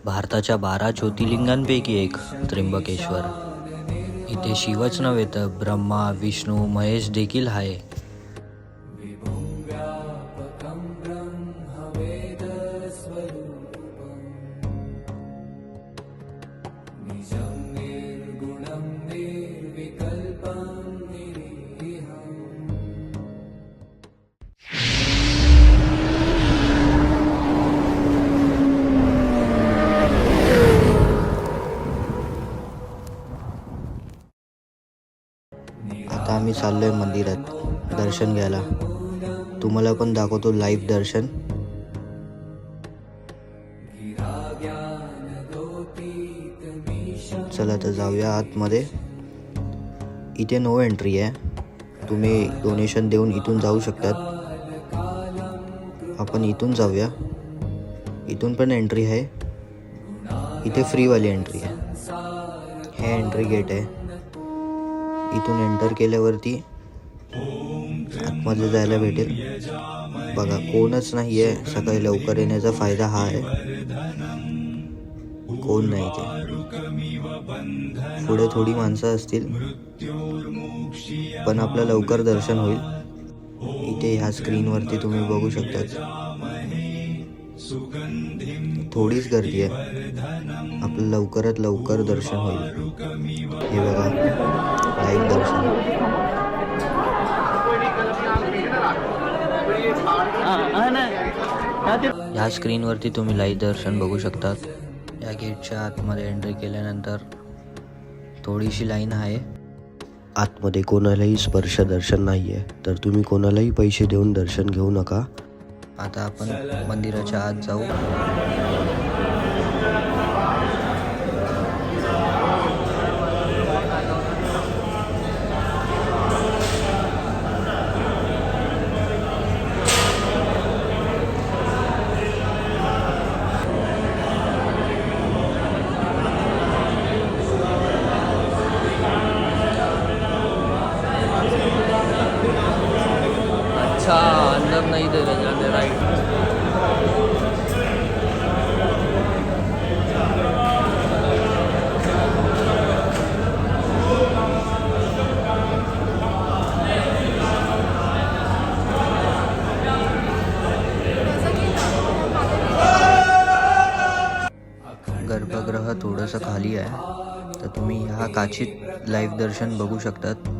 भारताच्या 12 ज्योतिर्लिंगांपैकी एक त्र्यंबकेश्वर. इथे शिवच नव्हे तर ब्रह्मा, विष्णू, महेश देखील आहे. आता आम्ही चाललोय मंदिरात दर्शन घ्यायला. तुम्हाला पण दाखवतो लाईव्ह दर्शन. चला तर जाऊया आतमध्ये. इथे नो एंट्री आहे. तुम्ही डोनेशन देऊन इथून जाऊ शकतात. आपण इथून जाऊया. इथून पण एंट्री आहे. इथे फ्रीवाली एंट्री आहे. हे एंट्री गेट आहे. इथून एंटर केल्यावरती आतमध्ये जायला भेटेल. बघा कोणच नाही आहे. सकाळी लवकर येण्याचा फायदा हा आहे, कोण नाही ते. पुढे थोडी माणसं असतील पण आपलं लवकर दर्शन होईल. इथे ह्या स्क्रीनवरती तुम्ही बघू शकता थोडीच गर्दी आहे. आपलं लवकरात लवकर दर्शन होईल. हे बघा लाईव्ह दर्शन. या स्क्रीनवरती तुम्ही लाईव्ह दर्शन बघू शकतात. या गेटच्या आतमध्ये एंट्री केल्यानंतर थोडीशी लाईन आहे. आतमध्ये कोणालाही स्पर्श दर्शन नाही आहे, तर तुम्ही कोणालाही पैसे देऊन दर्शन घेऊ नका. आता आपण मंदिराच्या आत जाऊ. अच्छा अंदर नहीं दे रहे जाने, राइट. गर्भगृह थोडंसं खाली आहे, तर तुम्ही ह्या काचीत लाईव्ह दर्शन बघू शकतात.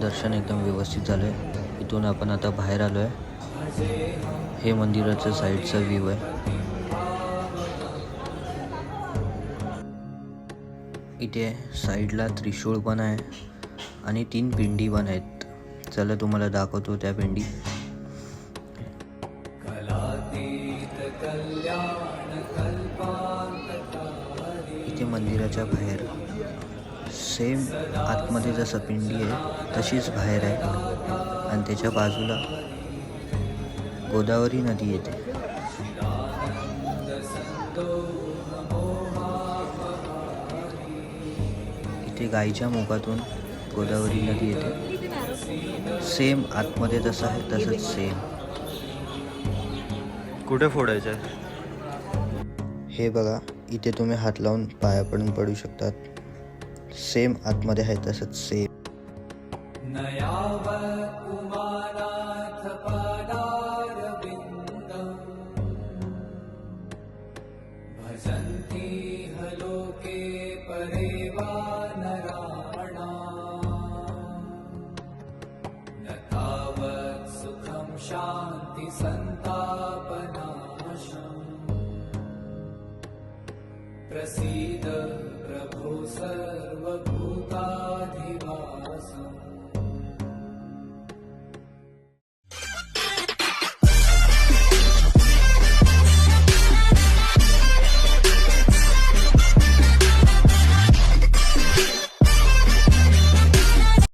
दर्शन एकदम व्यवस्थित झालं आहे. इथून आपण आता बाहेर आलो आहे. हे मंदिराचं साईडचा व्ह्यू आहे. इथे साईडला त्रिशूळ पण आहे आणि 3 पिंडी पण आहेत. चला तुम्हाला दाखवतो त्या पिंडी. इथे मंदिराच्या बाहेर सेम आतमध्ये जसं पिंडी आहे तशीच बाहेर आहे आणि त्याच्या बाजूला गोदावरी नदी येते. इथे गाईच्या मुखातून गोदावरी नदी येते. सेम आतमध्ये जसं आहे तसंच सेम. कुठे फोडायचं आहे? हे बघा इथे तुम्ही हात लावून पाया पडून पडू शकतात. सेम आतमध्ये आहे तसंच सेम. शांति संतापनाशं प्रसीद